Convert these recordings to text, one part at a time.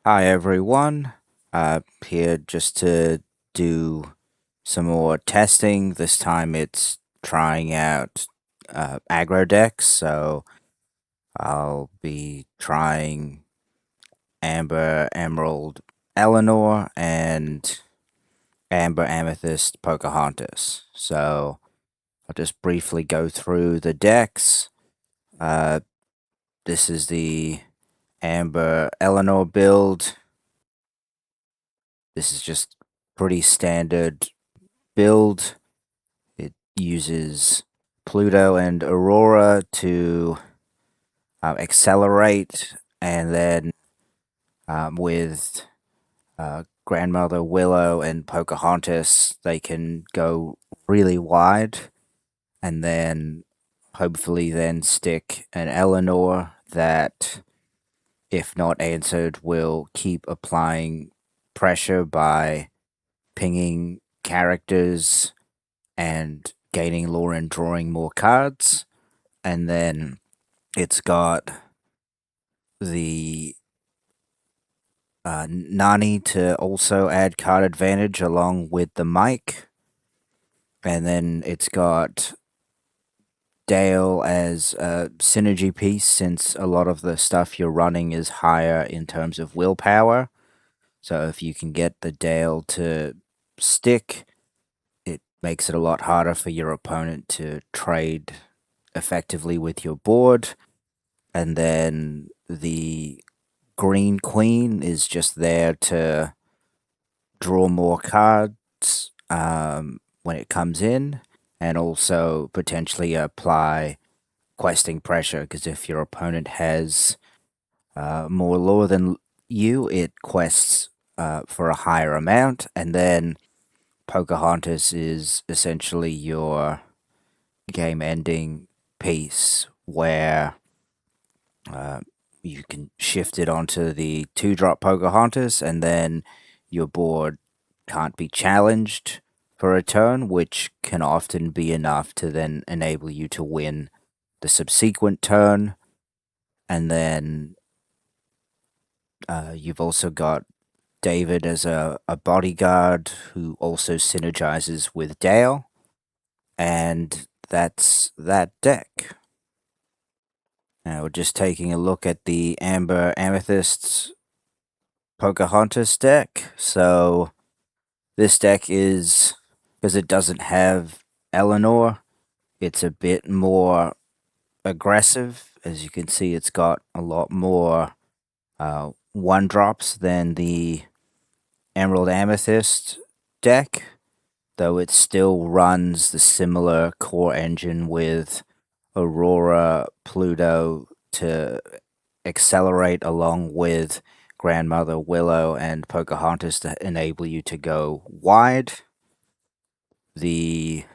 Hi everyone, here just to do some more testing. This time it's trying out aggro decks, so I'll be trying Amber, Emerald, Elinor, and Amber, Amethyst, Pocahontas. So I'll just briefly go through the decks. Uh, this is the Amber Elinor build. This is just pretty standard build. It uses Pluto and Aurora to accelerate, and then with Grandmother Willow and Pocahontas, they can go really wide, and then hopefully then stick an Elinor that, if not answered, will keep applying pressure by pinging characters and gaining lore and drawing more cards. And then it's got the Nani to also add card advantage along with the mic. And then it's got Dale as a synergy piece, since a lot of the stuff you're running is higher in terms of willpower. So if you can get the Dale to stick, it makes it a lot harder for your opponent to trade effectively with your board. And then the Green Queen is just there to draw more cards when it comes in, and also potentially apply questing pressure, because if your opponent has more lore than you, it quests for a higher amount. And then Pocahontas is essentially your game ending piece, where you can shift it onto the 2-drop Pocahontas, and then your board can't be challenged for a turn, which can often be enough to then enable you to win the subsequent turn. And then you've also got David as a bodyguard who also synergizes with Dale, and that's that deck. Now we're just taking a look at the Amber Amethyst Pocahontas deck. So this deck is, because it doesn't have Elinor, it's a bit more aggressive. As you can see, it's got a lot more one drops than the Emerald Amethyst deck, though it still runs the similar core engine with Aurora, Pluto to accelerate along with Grandmother Willow and Pocahontas to enable you to go wide. The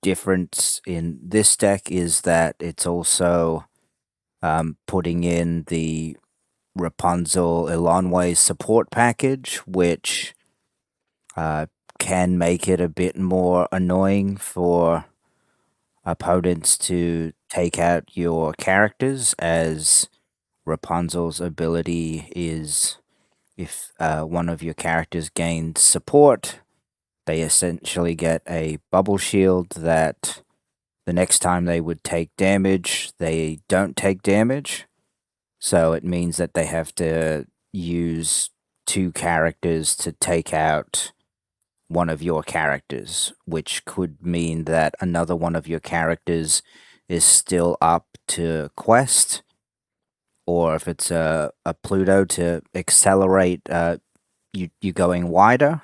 difference in this deck is that it's also putting in the Rapunzel Elonway support package, which can make it a bit more annoying for opponents to take out your characters, as Rapunzel's ability is, if one of your characters gains support, they essentially get a bubble shield that the next time they would take damage, they don't take damage. So it means that they have to use 2 characters to take out one of your characters, which could mean that another one of your characters is still up to quest, or if it's a Pluto, to accelerate you going wider.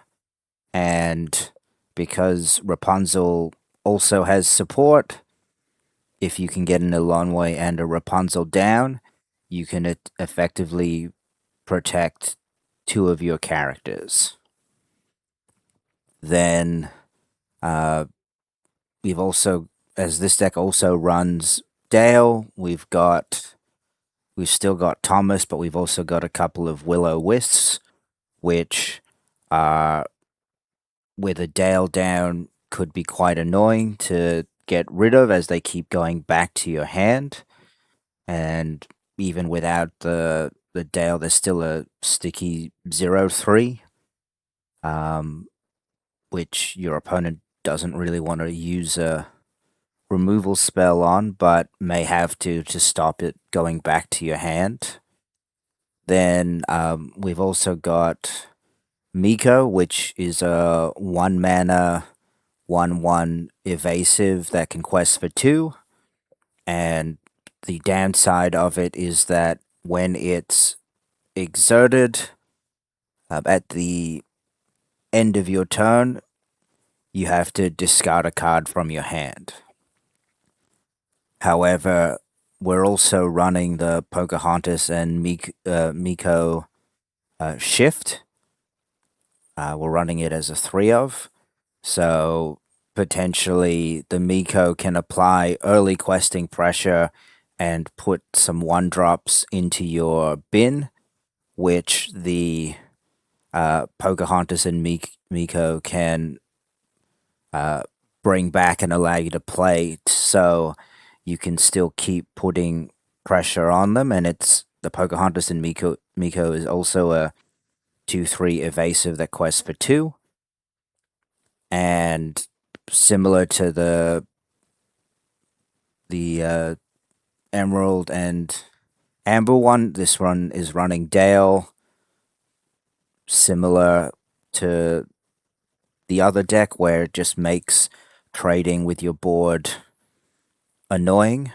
And because Rapunzel also has support, if you can get an Elonway and a Rapunzel down, you can effectively protect 2 of your characters. Then we've also, as this deck also runs Dale, we've still got Thomas, but we've also got a couple of Will-O-Wisps, which are, with a Dale down, could be quite annoying to get rid of, as they keep going back to your hand. And even without the the Dale, there's still a sticky 0/3, um, which your opponent doesn't really want to use a removal spell on, but may have to stop it going back to your hand. Then we've also got Miko, which is a 1 mana 1/1 evasive that can quest for 2. And the downside of it is that when it's exerted at the end of your turn, you have to discard a card from your hand. However, we're also running the Pocahontas and Miko shift. We're running it as a 3 of. So potentially the Miko can apply early questing pressure and put some 1-drops into your bin, which the Pocahontas and Miko can bring back and allow you to play, so you can still keep putting pressure on them. And it's the Pocahontas and Miko is also a 2/3 evasive that quests for 2. And similar to the Emerald and Amber one, this one is running Dale, similar to the other deck, where it just makes trading with your board annoying.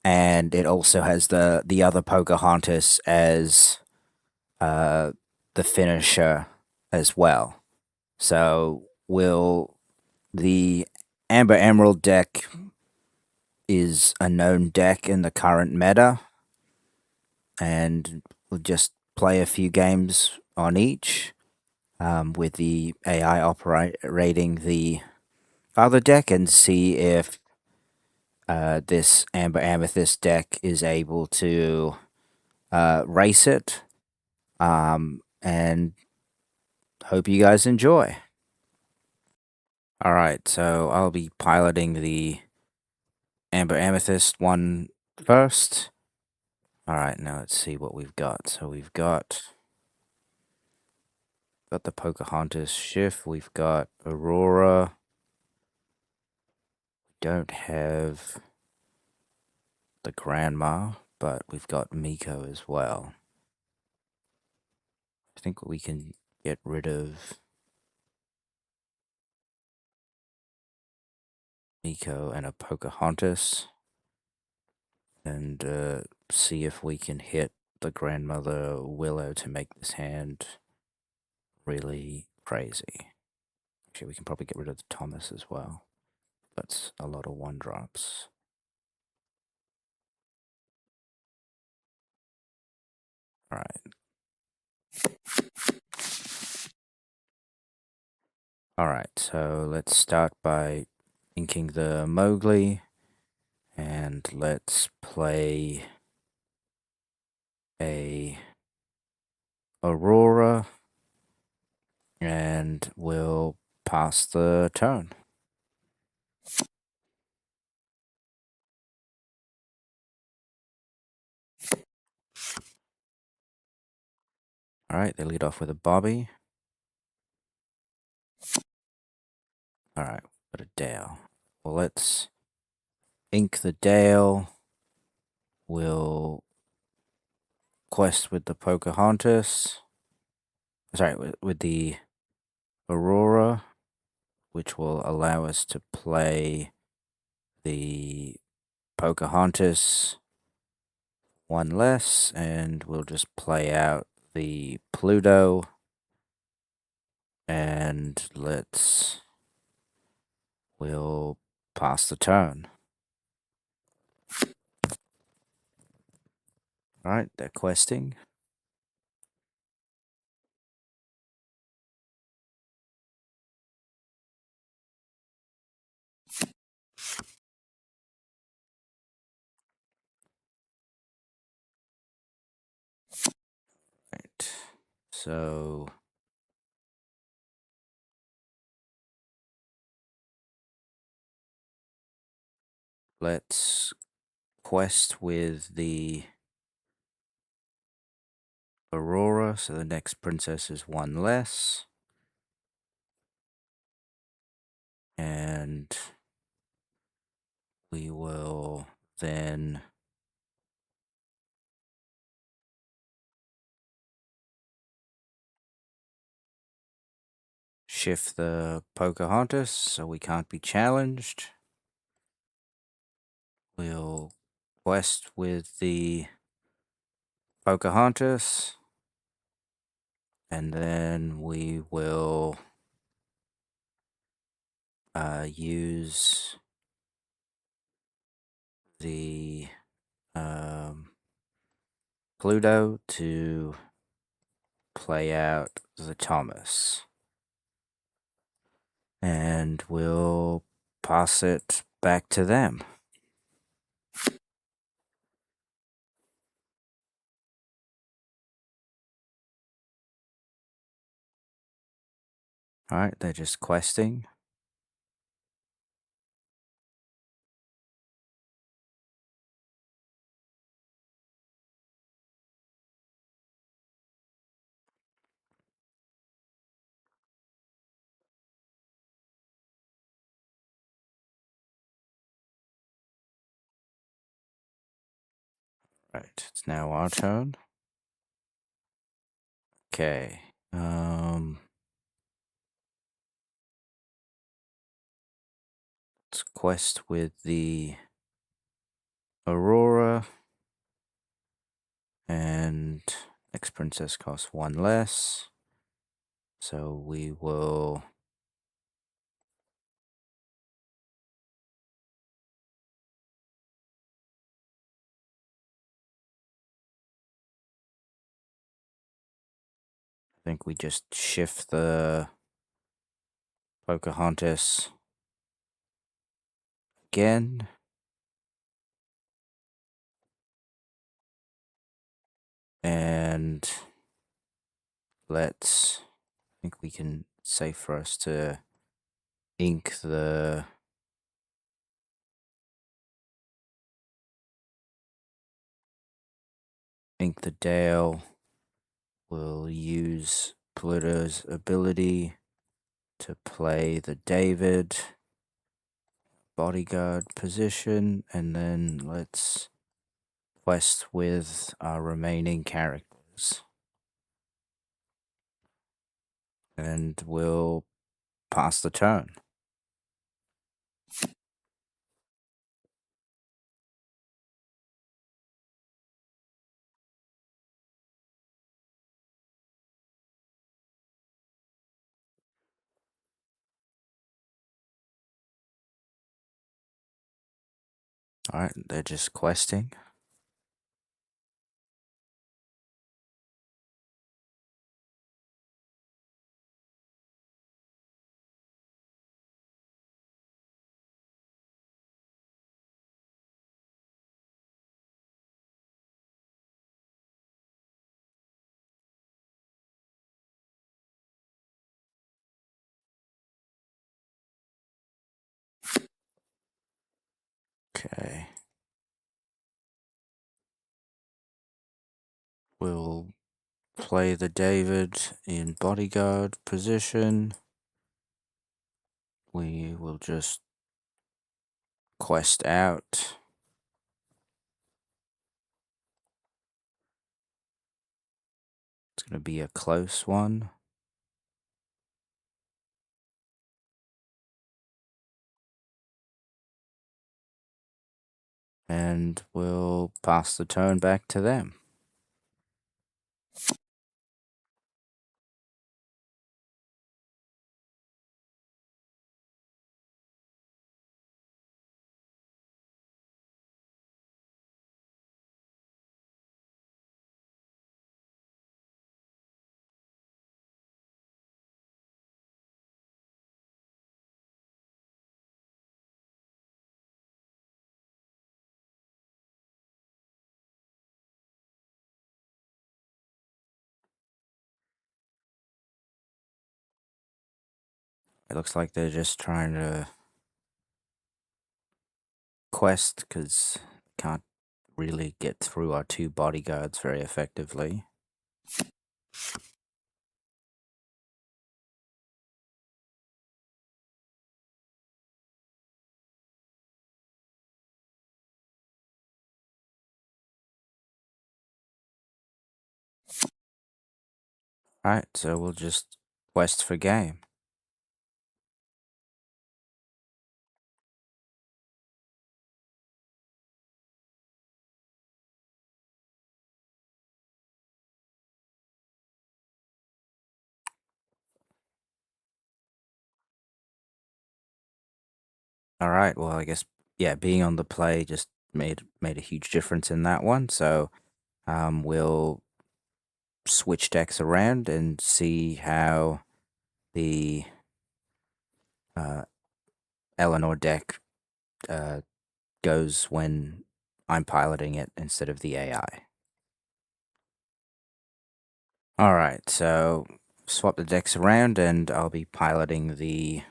And it also has the other Pocahontas as the finisher as well. So the Amber Emerald deck is a known deck in the current meta, and we'll just play a few games on each, with the AI operating the other deck, and see if this Amber Amethyst deck is able to race it. And hope you guys enjoy. Alright, so I'll be piloting the Amber Amethyst one first. Alright, now let's see what we've got. So we've got the Pocahontas shift, we've got Aurora. Don't have the Grandma, but we've got Miko as well. I think we can get rid of Miko and a Pocahontas, and see if we can hit the Grandmother Willow to make this hand really crazy. Actually, we can probably get rid of the Thomas as well. That's a lot of 1-drops. Alright. Alright, so let's start by inking the Mowgli, and let's play a Aurora, and we'll pass the turn. Alright, they lead off with a Bobby. Alright, got a Dale. Well, let's ink the Dale. We'll quest with the Pocahontas. Sorry, with the Aurora, which will allow us to play the Pocahontas 1 less, and we'll just play out the Pluto, and we'll pass the turn. Alright, they're questing. Right, so let's quest with the Aurora, so the next princess is one less. And we will then shift the Pocahontas so we can't be challenged. We'll quest with the Pocahontas, and then we will use the Pluto to play out the Thomas. And we'll pass it back to them. Alright, they're just questing. Right, it's now our turn. Okay. Let's quest with the Aurora. And next princess costs one less. So we will I think we just shift the Pocahontas again. And let's, I think we can, it's safe for us to ink the Dale. We'll use Pluto's ability to play the David bodyguard position, and then let's quest with our remaining characters. And we'll pass the turn. Alright, they're just questing. Okay. We'll play the David in bodyguard position. We will just quest out. It's going to be a close one. And we'll pass the turn back to them. It looks like they're just trying to quest because can't really get through our two bodyguards very effectively. Alright, so we'll just quest for game. Alright, well, I guess, yeah, being on the play just made a huge difference in that one. So we'll switch decks around and see how the uh, Elinor deck uh, goes when I'm piloting it instead of the AI. Alright, so swap the decks around and I'll be piloting the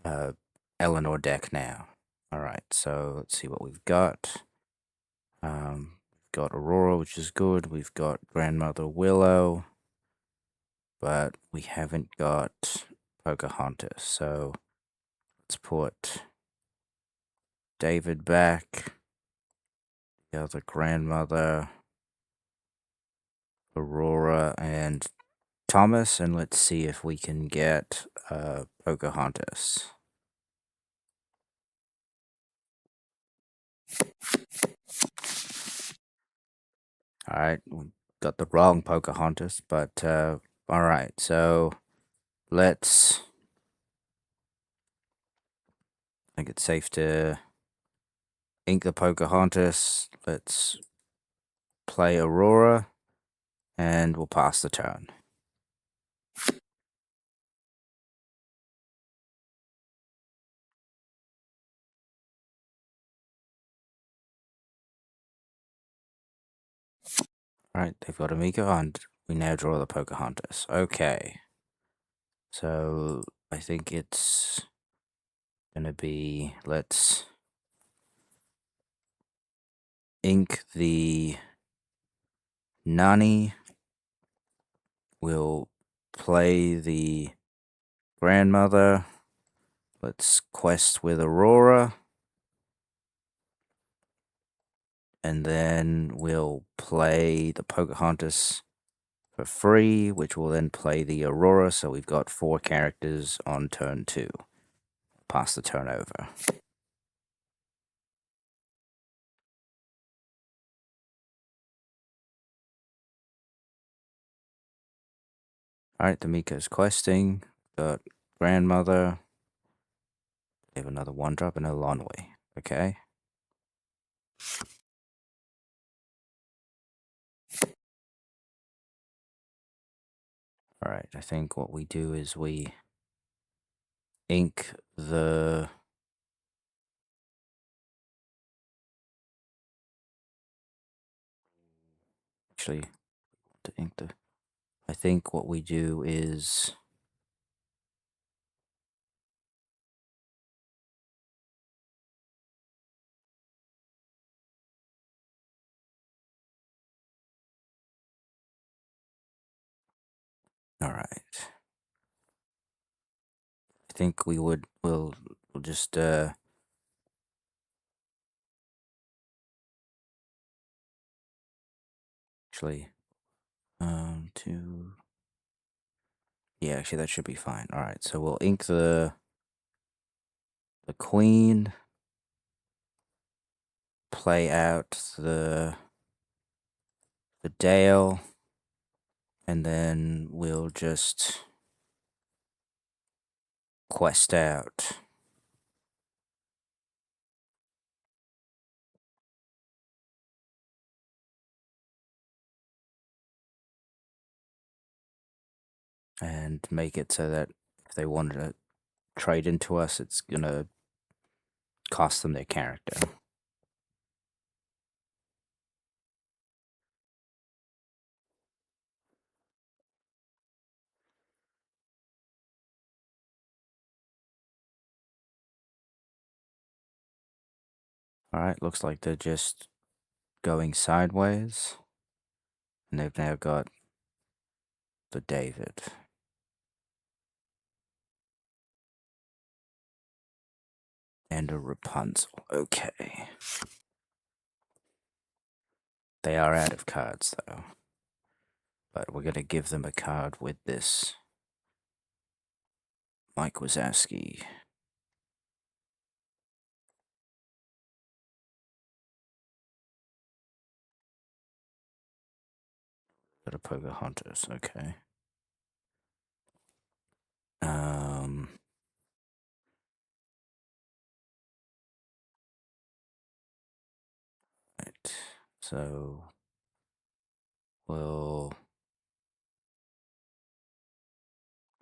uh, Elinor deck now. Alright, so let's see what we've got. We've got Aurora, which is good. We've got Grandmother Willow, but we haven't got Pocahontas. So let's put David back, the other grandmother, Aurora, and Thomas, and let's see if we can get Pocahontas. Alright, we got the wrong Pocahontas, but alright, so let's. I think it's safe to ink the Pocahontas. Let's play Aurora, and we'll pass the turn. Alright, they've got Amico, and we now draw the Pocahontas. Okay. So I think it's gonna be, let's ink the Nani. We'll play the grandmother. Let's quest with Aurora. And then we'll play the Pocahontas for free, which will then play the Aurora. So we've got 4 characters on turn 2. Pass the turn over. Alright, the Miko's questing. Got grandmother. We have another 1-drop and a Lonway. Okay. Alright, I think what we do is we ink the actually to ink the I think what we do is alright. I think we'll just actually two. Yeah, actually that should be fine. Alright, so we'll ink the queen, play out the Dale, and then we'll just quest out. And make it so that if they wanted to trade into us, it's gonna cost them their character. Alright, looks like they're just going sideways. And they've now got the David. And a Rapunzel. Okay. They are out of cards, though. But we're going to give them a card with this Mike Wazowski. Got a Pocahontas, okay. Right. So we'll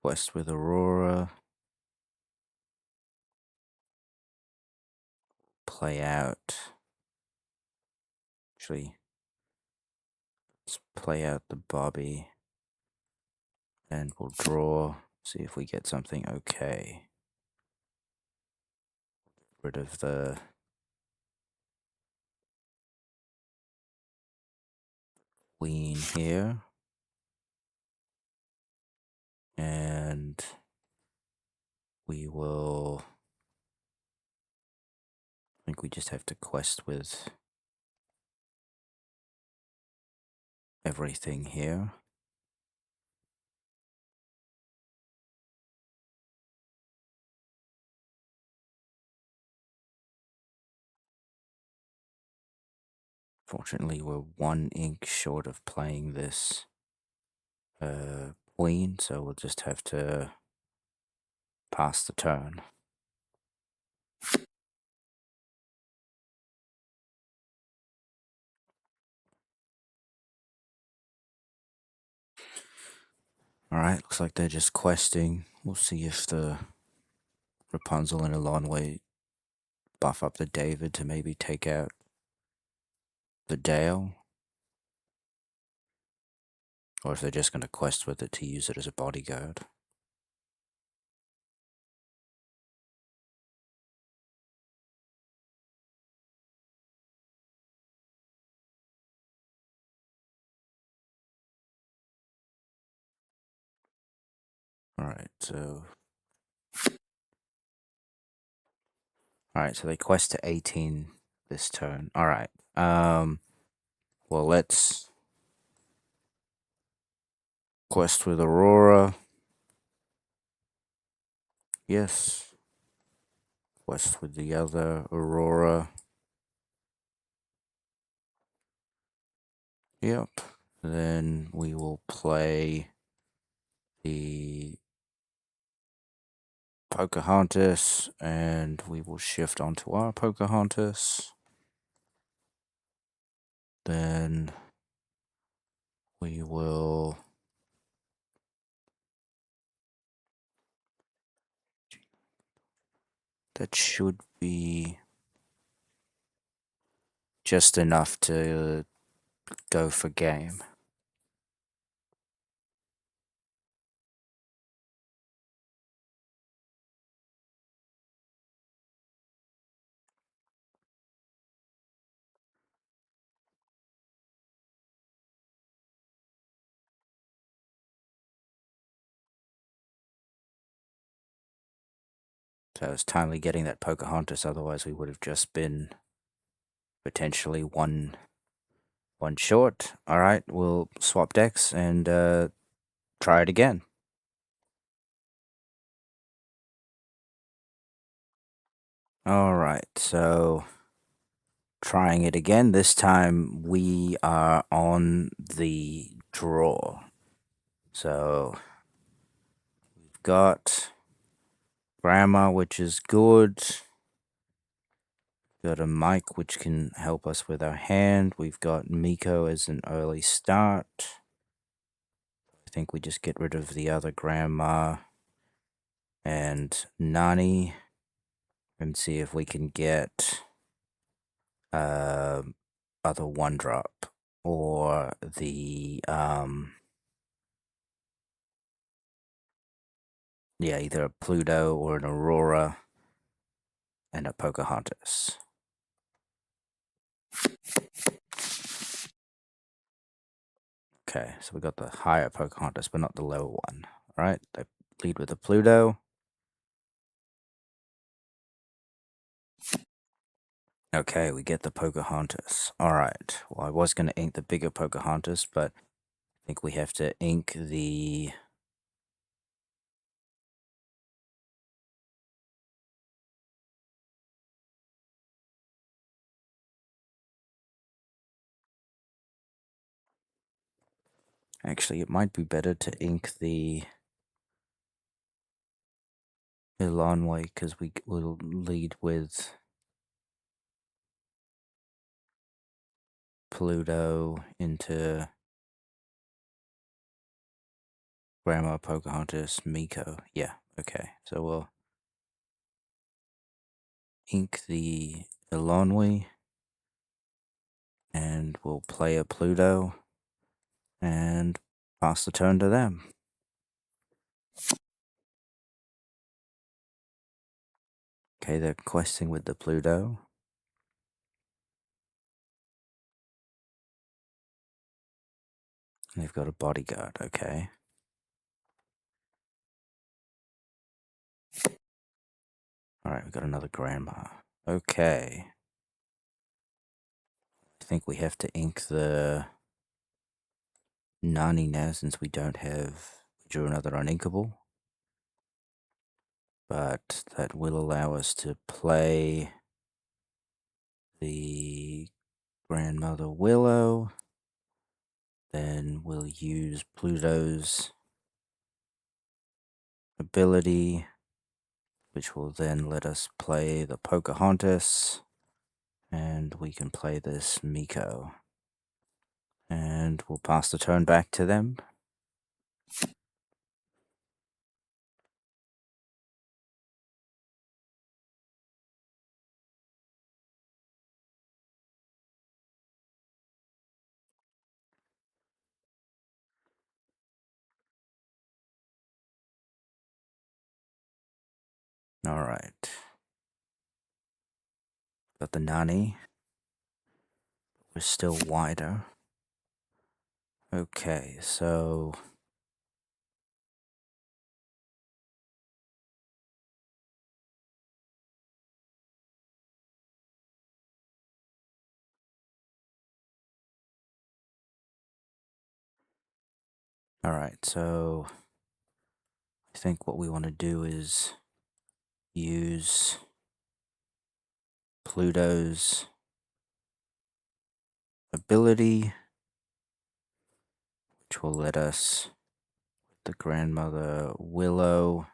quest with Aurora. Play out. Actually, let's play out the Bobby. And we'll draw. See if we get something okay. Rid of the Queen here. And we will. I think we just have to quest with everything here. Fortunately, we're 1 ink short of playing this Queen, so we'll just have to pass the turn. Alright, looks like they're just questing. We'll see if the Rapunzel and Elinor buff up the David to maybe take out the Dale. Or if they're just going to quest with it to use it as a bodyguard. Alright, so they quest to 18 this turn. Alright. Well, let's quest with Aurora. Yes. Quest with the other Aurora. Yep. Then we will play the Pocahontas, and we will shift onto our Pocahontas. Then we will that should be just enough to go for game. So I was timely getting that Pocahontas, otherwise we would have just been potentially one short. Alright, we'll swap decks and try it again. Alright, so trying it again. This time we are on the draw. So we've got Grandma, which is good. Got a Mike, which can help us with our hand. We've got Miko as an early start. I think we just get rid of the other Grandma and Nani and see if we can get other 1-drop or the either a Pluto or an Aurora and a Pocahontas. Okay, so we got the higher Pocahontas, but not the lower one. All right, they lead with a Pluto. Okay, we get the Pocahontas. All right. Well, I was going to ink the bigger Pocahontas, but I think we have to ink the... Actually, it might be better to ink the Elinor because we will lead with Pluto into Grandma Pocahontas Miko. Yeah, okay. So we'll ink the Elinor and we'll play a Pluto and pass the turn to them. Okay, they're questing with the Pluto. They've got a bodyguard, okay. Alright, we've got another grandma. Okay. I think we have to ink the Nani now since we don't have... We drew another uninkable. But that will allow us to play the Grandmother Willow. Then we'll use Pluto's ability, which will then let us play the Pocahontas. And we can play this Miko. And we'll pass the turn back to them. Alright. Got the Nani. We're still wider. Okay, so... Alright, so... I think what we want to do is use Pluto's ability, which will let us, the Grandmother Willow,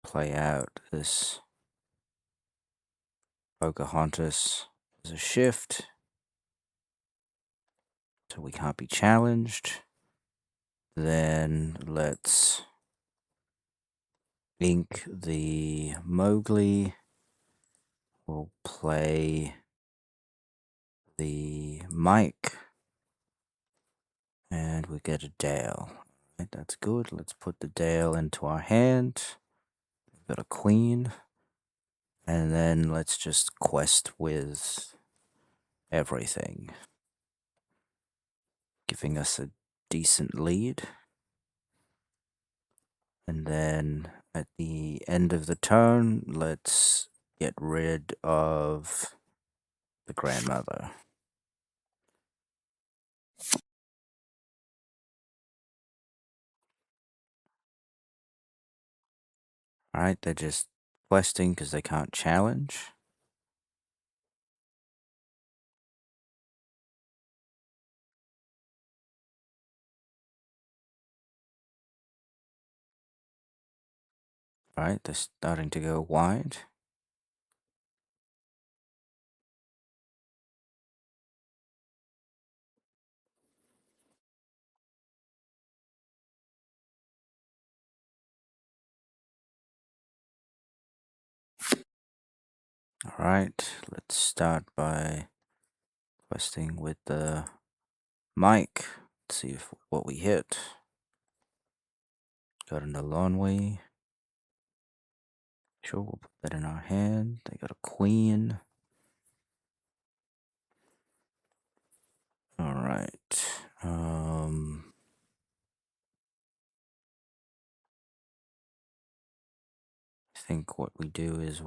play out this Pocahontas as a shift, so we can't be challenged. Then let's ink the Mowgli. We'll play the Mike. And we get a Dale. Right, that's good. Let's put the Dale into our hand. We've got a Queen. And then let's just quest with everything, giving us a decent lead. And then at the end of the turn, let's get rid of the Grandmother. Alright, they're just questing because they can't challenge. Alright, they're starting to go wide. Alright, let's start by questing with the Mike. Let's see what we hit. Got an Alonwe. Sure, we'll put that in our hand. They got a Queen. Alright. I think what we do is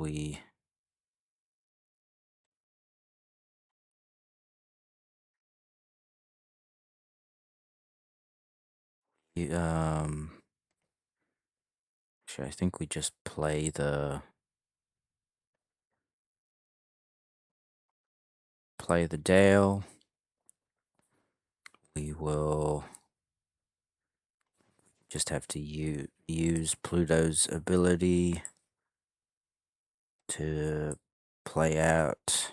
um actually I think we just play the Dale. We will just have to use Pluto's ability to play out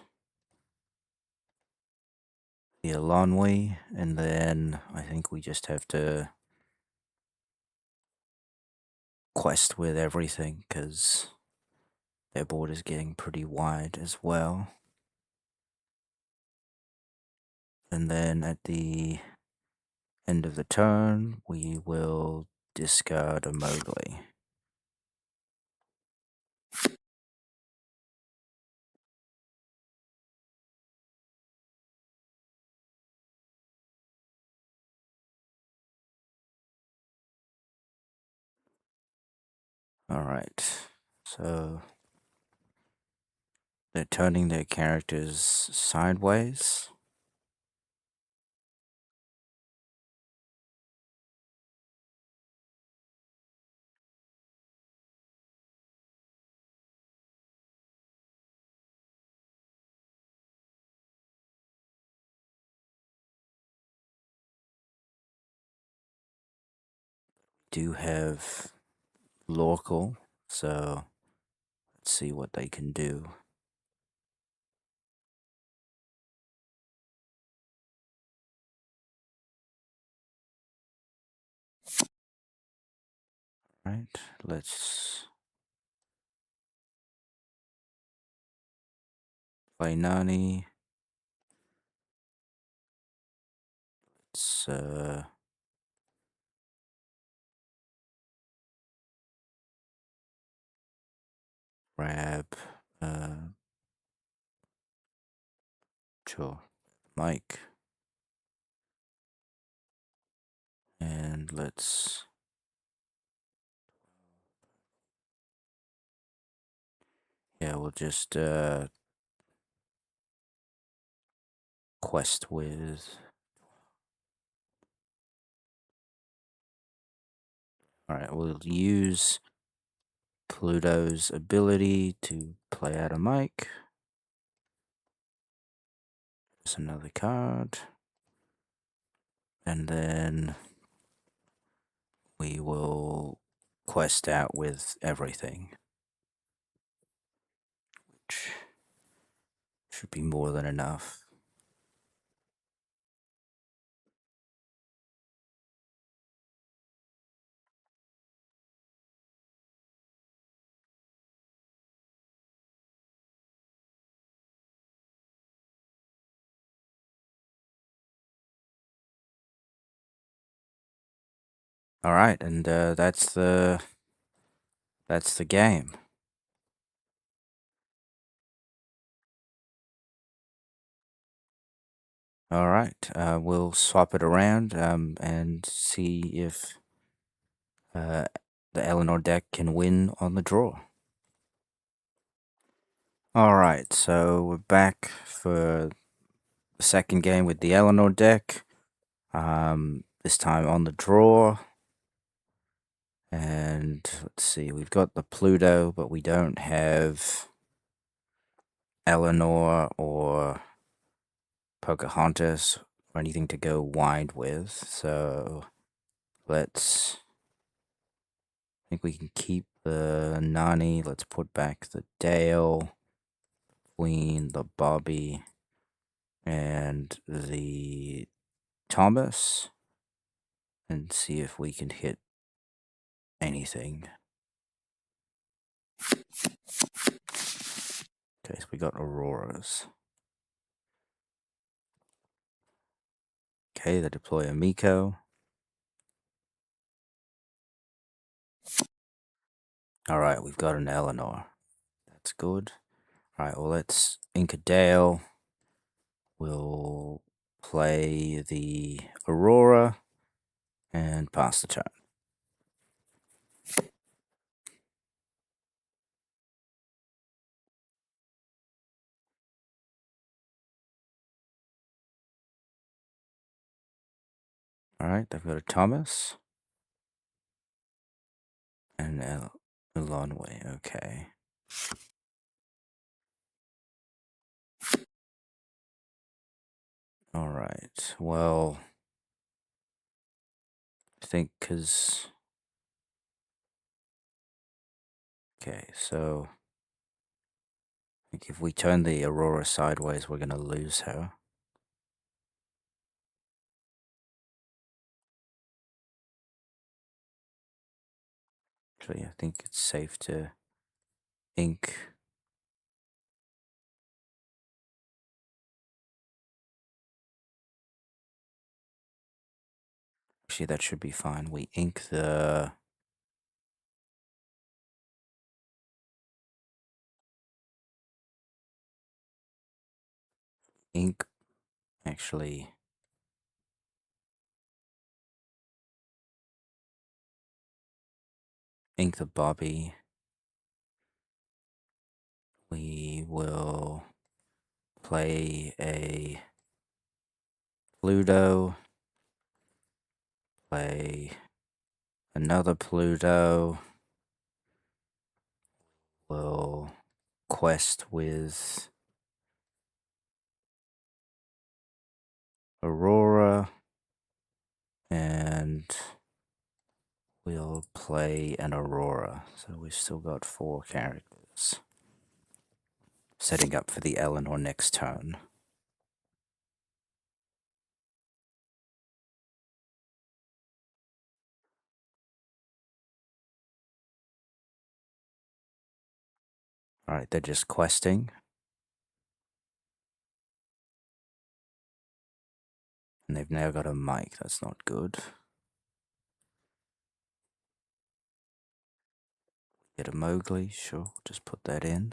the Alonwi, and then I think we just have to quest with everything because their board is getting pretty wide as well. And then at the end of the turn, we will discard a Mowgli. Alright, so they're turning their characters sideways. Do have Lorcal, so let's see what they can do. Right, let's play Nani. Let's grab sure, Mike, and we'll just quest with. Alright, we'll use Pluto's ability to play out a Mike. There's another card. And then we will quest out with everything, which should be more than enough. Alright, and that's the game. Alright, we'll swap it around and see if the Elinor deck can win on the draw. Alright, so we're back for the second game with the Elinor deck. This time on the draw. And let's see, we've got the Pluto, but we don't have Elinor or Pocahontas or anything to go wide with. So I think we can keep the Nani. Let's put back the Dale, Queen, the Bobby, and the Thomas, and see if we can hit anything. Okay, so we got Auroras. Okay, they deploy a Miko. Alright, we've got an Elinor. That's good. Alright, well, let's Inca Dale. We'll play the Aurora and pass the turn. Alright, they've got a Thomas and Elonway. Okay. Alright, well, I think because. Okay, so. I think if we turn the Aurora sideways, we're gonna lose her. Actually, I think it's safe to ink. Actually, that should be fine. We ink the ink. Actually, ink the Bobby. We will play a Pluto. Play another Pluto. We'll quest with Aurora. And we'll play an Aurora. So we've still got 4 characters. Setting up for the Elinor next turn. Alright, they're just questing. And they've now got a mic. That's not good. Get a Mowgli. Sure, just put that in.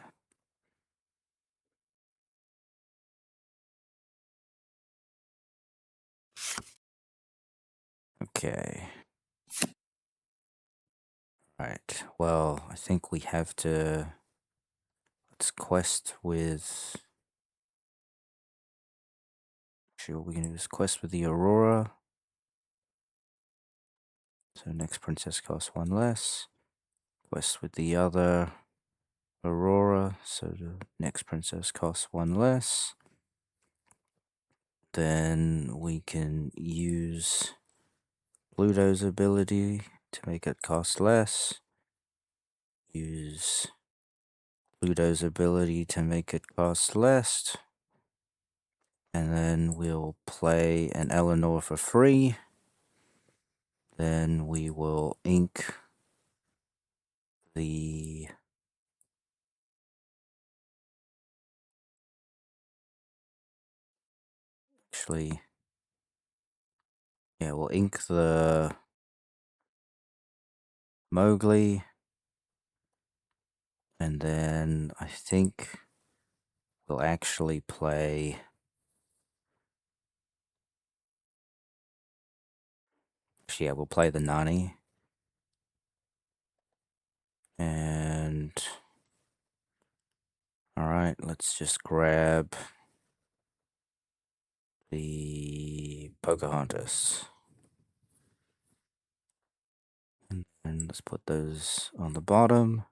Okay. Right. Well, I think we have to. Let's quest with. Actually, what we're going to do is quest with the Aurora. So next princess costs 1 less. Quest with the other Aurora. So the next princess costs 1 less. Then we can use Pluto's ability to make it cost less. Use Pluto's ability to make it cost less. And then we'll play an Elinor for free. Then we will ink the actually yeah, we'll ink the Mowgli. And then I think we'll actually play yeah, we'll play the Nani. And alright, let's just grab the Pocahontas. And let's put those on the bottom.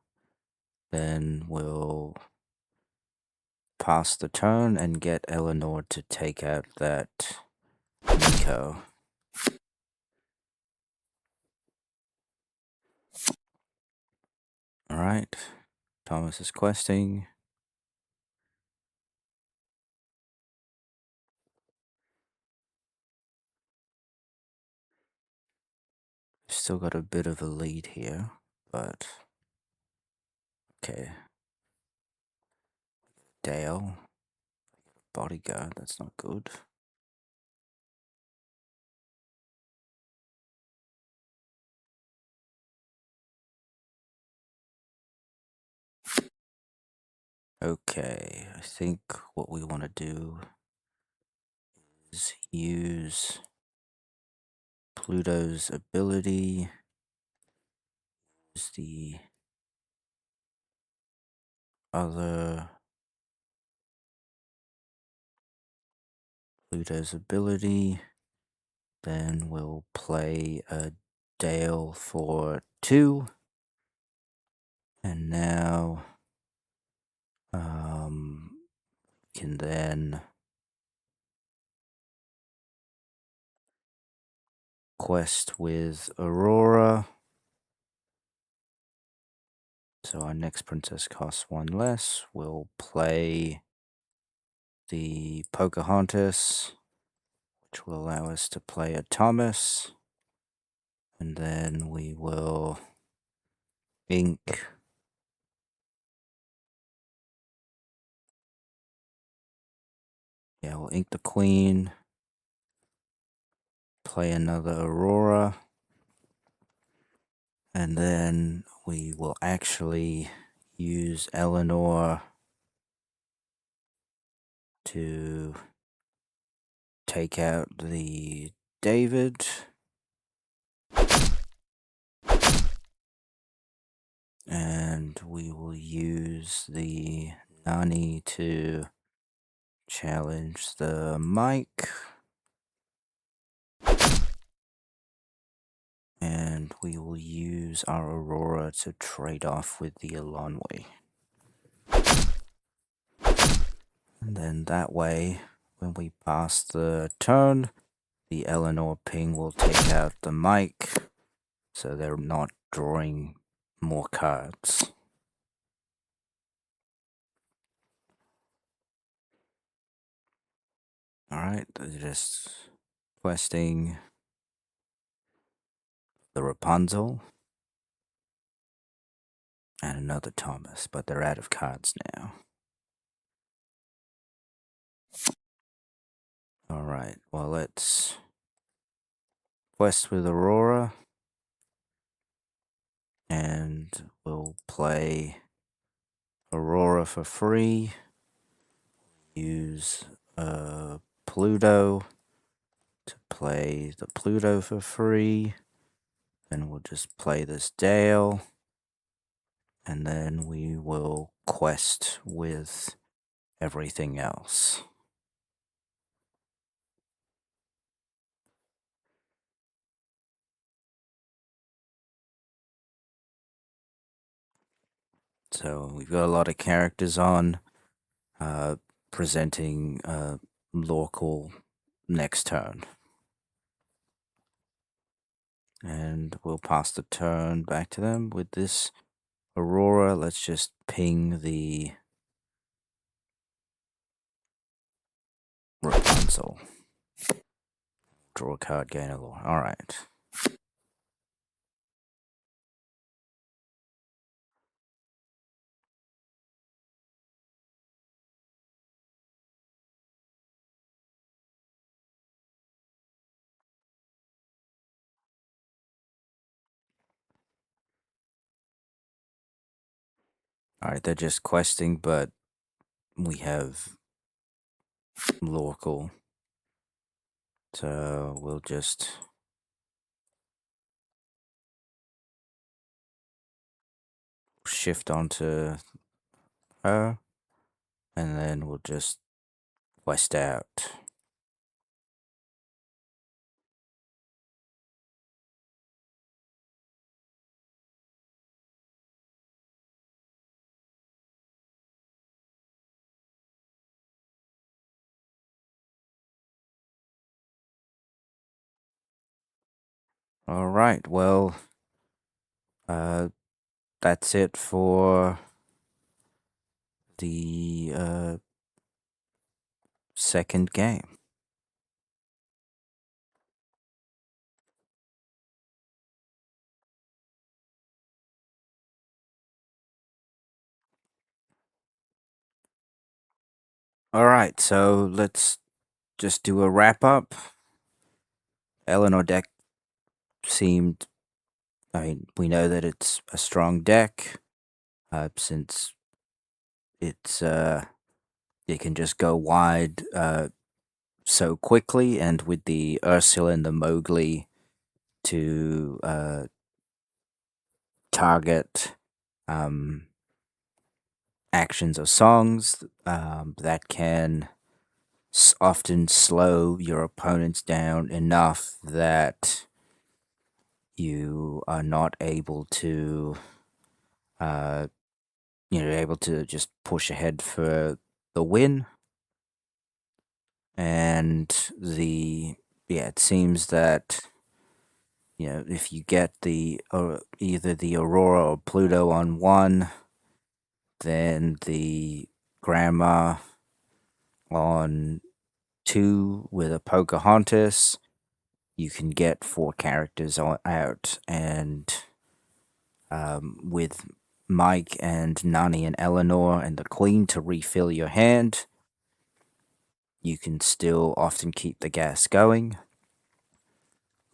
Then we'll pass the turn and get Elinor to take out that Nico. Alright, Thomas is questing. Still got a bit of a lead here, but okay. Dale, bodyguard, that's not good. Okay, I think what we want to do is use Pluto's ability, use the other Pluto's ability, Then we'll play a Dale for 2. And now can then quest with Aurora. So our next princess costs 1 less. We'll play the Pocahontas, which will allow us to play a Thomas. And then we will ink. Yeah, we'll ink the Queen. Play another Aurora. And then we will actually use Elinor to take out the David. And we will use the Nani to challenge the Mike. And we will use our Aurora to trade off with the Elanwe. And then that way, when we pass the turn, the Elinor ping will take out the Mike, so they're not drawing more cards. Alright, they're just questing the Rapunzel and another Thomas, but they're out of cards now. Alright, well, let's quest with Aurora, and we'll play Aurora for free. Use Pluto to play the Pluto for free. Then we'll just play this Dale. And then we will quest with everything else. So we've got a lot of characters on, presenting local next turn. And we'll pass the turn back to them with this Aurora. Let's just ping the Rapunzel. Draw a card, gain a lore. Alright. Alright, they're just questing, but we have local. So we'll just shift onto her, and then we'll just quest out. Alright, well, that's it for the second game. Alright, so let's just do a wrap up. Elinor deck seemed, I mean, we know that it's a strong deck, since it's it can just go wide so quickly, and with the Ursula and the Mowgli to target actions or songs that can often slow your opponents down enough that you are not able to, uh, able to just push ahead for the win. And it seems that if you get either the Aurora or Pluto on one, then the Grandma on two with a Pocahontas, you can get four characters out, and with Mike and Nani and Elinor and the Queen to refill your hand, you can still often keep the gas going.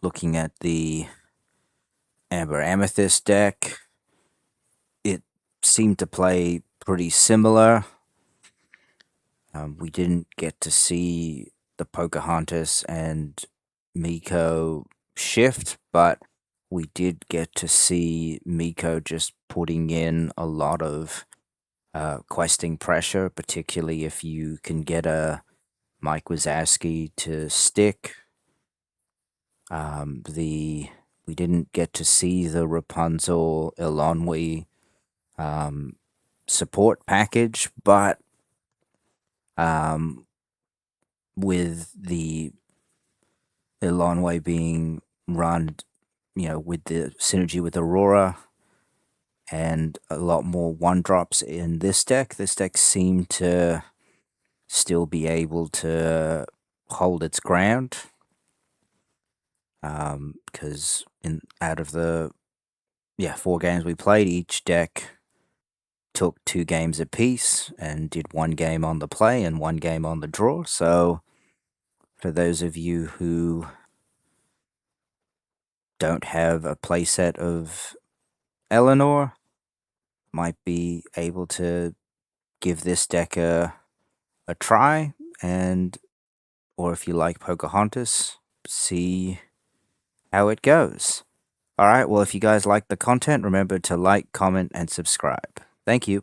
Looking at the Amber Amethyst deck, it seemed to play pretty similar. We didn't get to see the Pocahontas and Miko shift, but we did get to see Miko just putting in a lot of questing pressure, particularly if you can get a Mike Wazowski to stick. We didn't get to see the Rapunzel Elonwe support package, but with the Elonwe being run, with the synergy with Aurora and a lot more one drops in this deck seemed to still be able to hold its ground. Because out of the 4 games we played, each deck took 2 games apiece and did 1 game on the play and 1 game on the draw. So for those of you who don't have a playset of Elinor, might be able to give this deck a try, and or if you like Pocahontas, see how it goes. All right, well, if you guys like the content, remember to like, comment, and subscribe. Thank you.